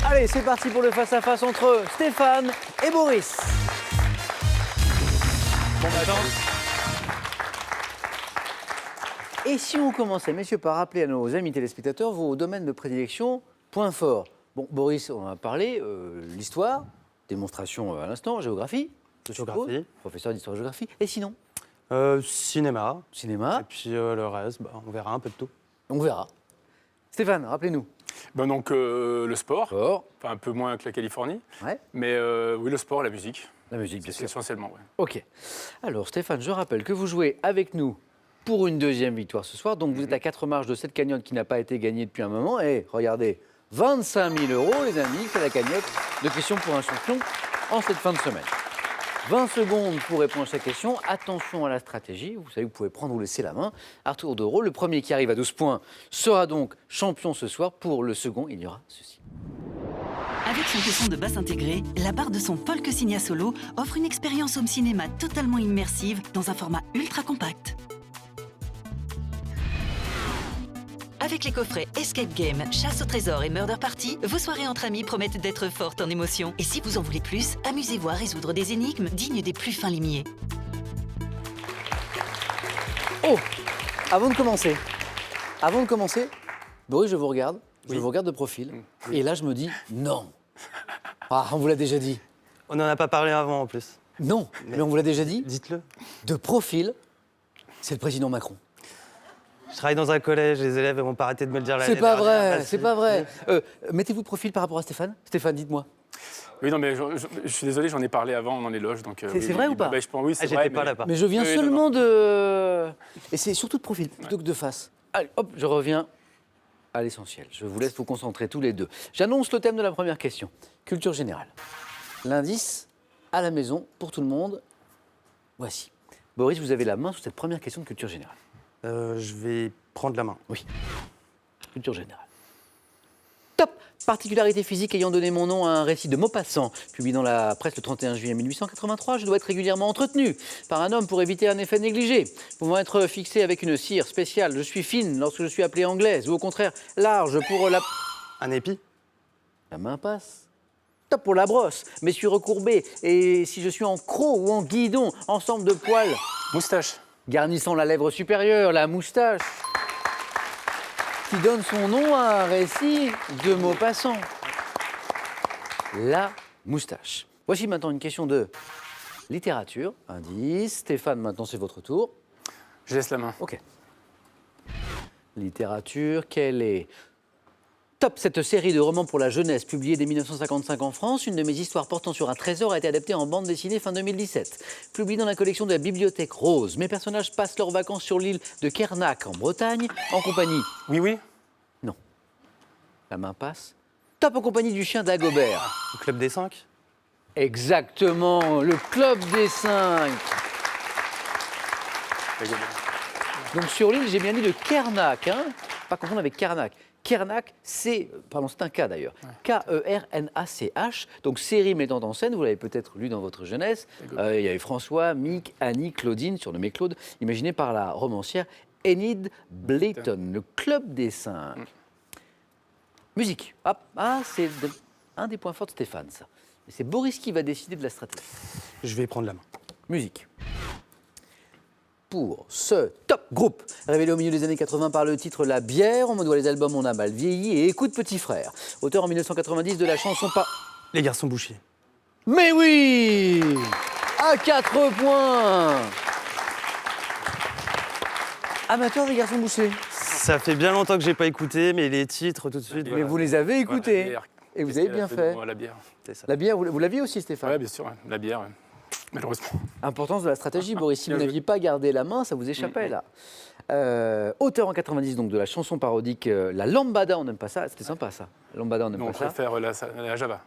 Allez, c'est parti pour le face-à-face entre Stéphane et Boris. Bon matin. Et si on commençait, messieurs, par rappeler à nos amis téléspectateurs vos domaines de prédilection, points forts. Bon, Boris, on en a parlé, l'histoire, démonstration à l'instant, géographie, je suppose, Géographie. professeur d'histoire-géographie. Et sinon, Cinéma. cinéma, Et puis le reste, on verra un peu de tout. on verra. Stéphane, rappelez-nous. Ben donc le sport, Sport, enfin un peu moins que la Californie, ouais, mais oui le sport, la musique, la musique, bien c'est sûr. essentiellement. Ouais. Ok. Alors, Stéphane, je rappelle que vous jouez avec nous pour une deuxième victoire ce soir. Donc, vous êtes à 4 marches de cette cagnotte qui n'a pas été gagnée depuis un moment. Et regardez, 25 000 €, les amis, c'est la cagnotte de questions pour un champion en cette fin de semaine. 20 secondes pour répondre à chaque question. Attention à la stratégie. Vous savez, vous pouvez prendre ou laisser la main. À tour de rôle, le premier qui arrive à 12 points sera donc champion ce soir. Pour le second, il y aura ceci. Avec son caisson de basse intégré, la barre de son Polk Signia Solo offre une expérience home cinéma totalement immersive dans un format ultra compact. Avec les coffrets Escape Game, Chasse au trésor et Murder Party, vos soirées entre amis promettent d'être fortes en émotions. Et si vous en voulez plus, amusez-vous à résoudre des énigmes dignes des plus fins limiers. Oh, avant de commencer, Boris, je vous regarde, je vous regarde de profil, et là je me dis non. Ah, on vous l'a déjà dit. On n'en a pas parlé avant en plus. Non, mais on vous l'a déjà dit. Dites-le. De profil, c'est le président Macron. Je travaille dans un collège, les élèves vont pas arrêter de me le dire l'année C'est pas dernière. vrai, Bah, c'est si. pas vrai. Mettez-vous de profil par rapport à Stéphane. Stéphane, dites-moi. Oui non mais je suis désolé, j'en ai parlé avant dans les loges donc. C'est vrai ou pas Je pense oui c'est Ah, vrai. j'étais pas là-bas. Mais je viens Oui, seulement de... Et c'est surtout de profil, plutôt que de face. Allez, hop, je reviens à l'essentiel. Je vous laisse vous concentrer tous les deux. J'annonce le thème de la première question. Culture générale. L'indice à la maison pour tout le monde. Voici. Boris, vous avez la main sur cette première question de culture générale. Je vais prendre la main. Oui. Culture générale. Top! Particularité physique ayant donné mon nom à un récit de Maupassant, publié dans la presse le 31 juillet 1883, je dois être régulièrement entretenu par un homme pour éviter un effet négligé. Pouvant être fixé avec une cire spéciale, je suis fine lorsque je suis appelée anglaise, ou au contraire large pour la... Un épi. La main passe. Top pour la brosse, mais suis recourbé, et si je suis en croc ou en guidon, ensemble de poils Moustache. garnissant la lèvre supérieure, la moustache, qui donne son nom à un récit de Maupassant. La moustache. Voici maintenant une question de littérature. Indice. Stéphane, maintenant c'est votre tour. Je laisse la main. Ok. Littérature, quelle est... Top, cette série de romans pour la jeunesse, publiée dès 1955 en France, une de mes histoires portant sur un trésor a été adaptée en bande dessinée fin 2017. Publiée dans la collection de la Bibliothèque Rose, mes personnages passent leurs vacances sur l'île de Kernak, en Bretagne, en compagnie... Oui oui. Non. La main passe. Top, en compagnie du chien d'Agobert. Le club des 5. Exactement, le club des 5. Donc sur l'île, j'ai bien dit de Kernak, hein, pas confondre avec Karnak. Kernak, c'est, pardon, c'est un K d'ailleurs, K-E-R-N-A-C-H, donc série mettant en scène, vous l'avez peut-être lu dans votre jeunesse, il y avait François, Mick, Annie, Claudine, surnommée Claude, imaginé par la romancière Enid Blyton, le club des 5. Musique, hop, ah, c'est un des points forts de Stéphane, ça. Mais c'est Boris qui va décider de la stratégie. Je vais prendre la main. Musique. Pour ce top groupe, révélé au milieu des années 80 par le titre La Bière, on me doit les albums On a mal vieilli et Écoute petit frère. Auteur en 1990 de la chanson pas... Les garçons bouchés. Mais oui! À 4 points! Amateur des garçons bouchés. Ça fait bien longtemps que j'ai pas écouté, mais les titres tout de suite. Mais vous les avez écoutés. Ouais, la bière. Et vous Qu'est-ce avez qu'elle a bien de fait. bon à la bière. C'est ça. La bière, vous l'aviez aussi, Stéphane? Ouais bien sûr, ouais. La bière. Ouais. Malheureusement. Importance de la stratégie, Boris. Si vous Bien joué. n'aviez pas gardé la main, ça vous échappait, là. Auteur en 90 donc de la chanson parodique La Lambada, on n'aime pas ça. C'était sympa, ça. La Lambada, on n'aime Non, on pas ça. préfère la Java.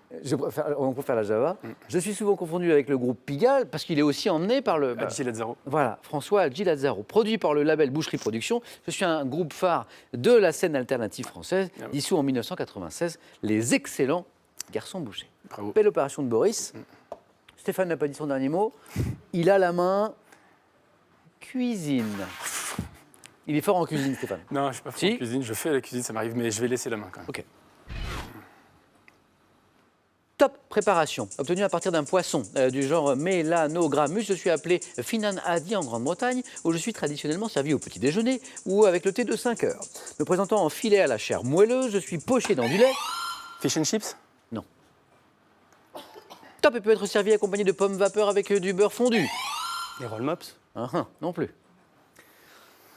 On préfère la Java. Je suis souvent confondu avec le groupe Pigalle parce qu'il est aussi emmené par le... Adji Lazzaro. Voilà, François Adji Lazzaro, produit par le label Boucherie Productions. Je suis un groupe phare de la scène alternative française, Ah oui. dissous en 1996, les excellents Garçons Bouchés. Bravo. Belle opération de Boris. Stéphane n'a pas dit son dernier mot. Il a la main cuisine. Il est fort en cuisine, Stéphane. Non, je suis pas fort Si. en cuisine. Je fais la cuisine, ça m'arrive, mais je vais laisser la main quand même. Ok. Top préparation, obtenue à partir d'un poisson du genre Melanogrammus. Je suis appelé Finan Adi en Grande-Bretagne, où je suis traditionnellement servi au petit déjeuner ou avec le thé de 5 heures. Me présentant en filet à la chair moelleuse, je suis poché dans du lait. Fish and chips? Non. Top et peut être servi accompagné de pommes vapeur avec du beurre fondu. Les roll mops. Non plus.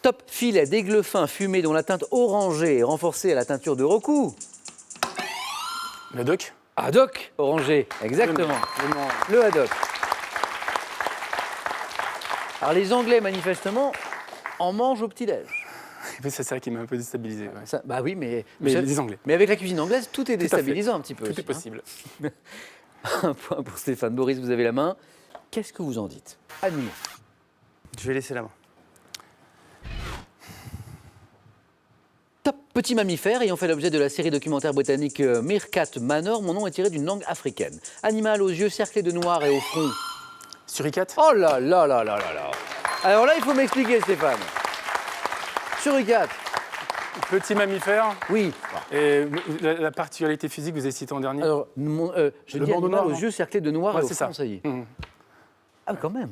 Top filet d'aigle fin fumé dont la teinte orangée est renforcée à la teinture de Roku. Le doc? Haddock orangé, exactement. Le haddock. Alors les Anglais, manifestement, en mangent au petit-déj. C'est ça qui m'a un peu déstabilisé. Ouais. Ça, bah oui, mais les Anglais. Mais avec la cuisine anglaise, tout est déstabilisant un petit peu. Tout aussi, est possible. hein. Un point pour Stéphane. Boris, vous avez la main. Qu'est-ce que vous en dites? Animaux. Je vais laisser la main. Top petit mammifère ayant fait l'objet de la série documentaire britannique Meerkat Manor. Mon nom est tiré d'une langue africaine. Animal aux yeux cerclés de noir et au front. Suricate? Oh là là là là là là. Alors là, il faut m'expliquer, Stéphane. Suricate. Petit mammifère. Oui. Et la particularité physique, vous avez cité en dernier? Alors, je Le dis bandeau animal noir, aux non? yeux cerclés de noir et au c'est front, ça. ça y est. Mhm. Ah, quand même.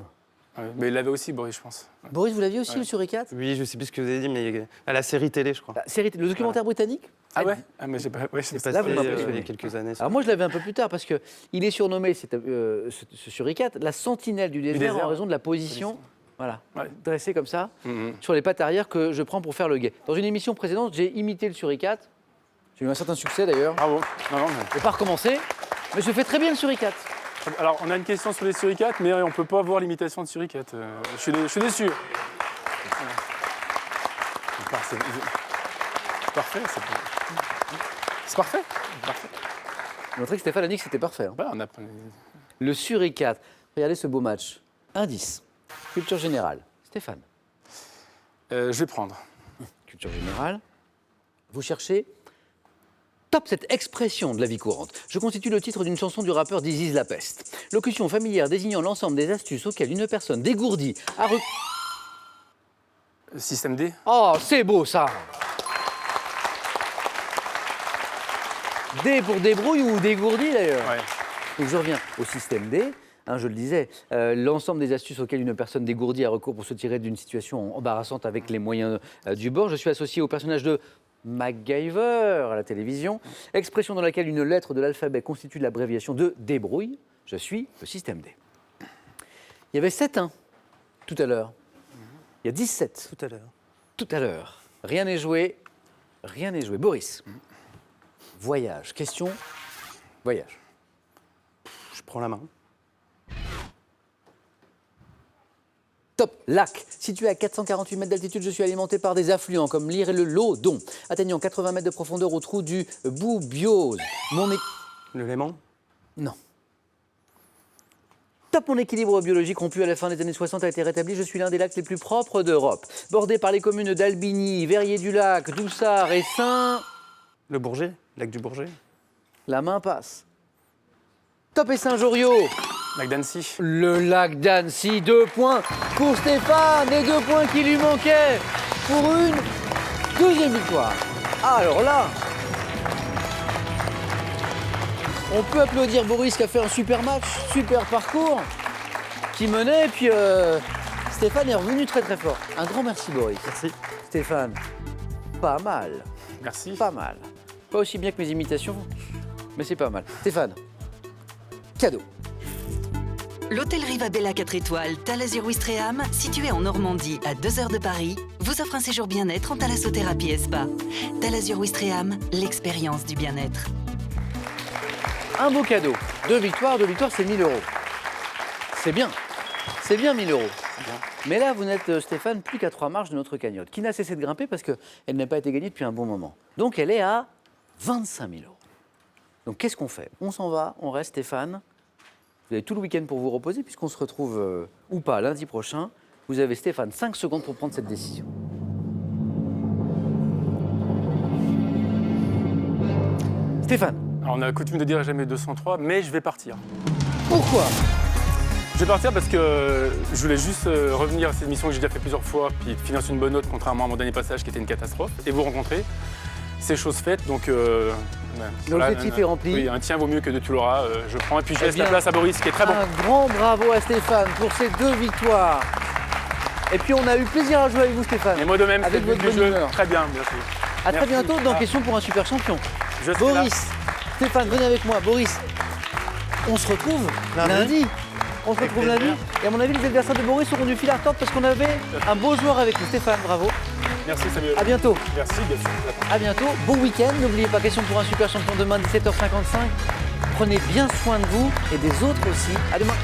Ouais, mais il l'avait aussi, Boris, je pense. Ouais. Boris, vous l'aviez aussi, le suricate? Oui, je sais plus ce que vous avez dit, mais à la série télé, je crois. Ah, le documentaire britannique? Ah ouais? Ah, mais j'ai pas. Ouais, C'est pas passé Là, vous m'impressionnez. il y a quelques années. ça. Alors moi, je l'avais un peu plus tard parce qu'il est surnommé, ce suricate, la sentinelle du désert en désert. raison de la position, voilà, Ouais. dressée comme ça, Mhm. sur les pattes arrière que je prends pour faire le guet. Dans une émission précédente, j'ai imité le suricate. J'ai eu un certain succès d'ailleurs. Bravo. Non, mais- Je vais pas recommencer, mais je fais très bien le suricate. Alors, on a une question sur les suricates, mais on ne peut pas voir l'imitation de suricate. Je suis déçu. Voilà. C'est parfait. C'est parfait. Parfait. Je montrer que Stéphane a dit que c'était parfait. hein. Ouais, on a... Le suricate. Regardez ce beau match. Indice. Culture générale. Stéphane. Je vais prendre. Culture générale. Vous cherchez. Top cette expression de la vie courante. Je constitue le titre d'une chanson du rappeur This is la peste. Locution familière désignant l'ensemble des astuces auxquelles une personne dégourdie a Système D. Oh, c'est beau ça. D pour débrouille ou dégourdi d'ailleurs. Ouais. Donc je reviens au système D. Hein, je le disais, l'ensemble des astuces auxquelles une personne dégourdie a recours pour se tirer d'une situation embarrassante avec les moyens du bord. Je suis associé au personnage de MacGyver à la télévision, expression dans laquelle une lettre de l'alphabet constitue l'abréviation de débrouille. Je suis le système D. Il y avait 7-1 tout à l'heure. Il y a 17 Tout à l'heure. tout à l'heure. Rien n'est joué. Rien n'est joué. Boris, voyage. Question, voyage. Je prends la main. Top, lac. Situé à 448 mètres d'altitude, je suis alimenté par des affluents comme l'Ire et le Lodon. Atteignant 80 mètres de profondeur au trou du Boubiose. Le Léman. Non. Top, mon équilibre biologique rompu à la fin des années 60 a été rétabli. Je suis l'un des lacs les plus propres d'Europe. Bordé par les communes d'Albigny, Verrier-du-Lac, Doussard et Saint... Le Bourget. Lac du Bourget. La main passe. Top et Saint-Joriot. Lac d'Annecy. Le lac d'Annecy, 2 points pour Stéphane et 2 points qui lui manquaient pour une deuxième victoire. Alors là, on peut applaudir Boris qui a fait un super match, super parcours, qui menait, et puis Stéphane est revenu très très fort. Un grand merci Boris. Merci. Stéphane, pas mal, Merci. pas mal. Pas aussi bien que mes imitations, mais c'est pas mal. Stéphane, cadeau. L'hôtel Rivabella 4 étoiles Thalazur Ouistreham, situé en Normandie à 2 heures de Paris, vous offre un séjour bien-être en thalassothérapie et spa. Thalazur Ouistreham, l'expérience du bien-être. Un beau cadeau. 2 victoires, c'est 1 000 euros. C'est bien. C'est bien 1 000 euros. Bien. Mais là, vous n'êtes, Stéphane, plus qu'à 3 marches de notre cagnotte, qui n'a cessé de grimper parce qu'elle n'a pas été gagnée depuis un bon moment. Donc, elle est à 25 000 euros. Donc, qu'est-ce qu'on fait? On s'en va, on reste, Stéphane. Vous avez tout le week-end pour vous reposer, puisqu'on se retrouve, ou pas, lundi prochain. Vous avez, Stéphane, 5 secondes pour prendre cette décision. Stéphane, Alors, on a coutume de dire jamais 203, mais je vais partir. pourquoi? Je vais partir parce que je voulais juste revenir à cette émission que j'ai déjà fait plusieurs fois, puis finir sur une bonne note, contrairement à mon dernier passage qui était une catastrophe, et vous rencontrer. c'est chose faite. Donc, l'objectif est rempli. Oui, un tien vaut mieux que deux tu l'auras. Je prends et puis je Eh laisse la bien, place à Boris qui est très bon. Un grand bravo à Stéphane pour ces 2 victoires. Et puis on a eu plaisir à jouer avec vous Stéphane. Et moi de même, Avec c'est le but votre du bonne jeu. humeur. Très bien, bien sûr. À très Merci. bientôt dans Ah. Question pour un super champion. Je serai là. Boris, Stéphane, venez avec moi. Boris, on se retrouve lundi. On se retrouve plaisir. lundi. Et à mon avis, les adversaires de Boris auront du fil à retordre parce qu'on avait un beau joueur avec nous. Stéphane, bravo. Merci Samuel. À bientôt. Merci, bien sûr. À bientôt. Bon week-end. N'oubliez pas, Question pour un super champion demain 17h55. Prenez bien soin de vous et des autres aussi. À demain.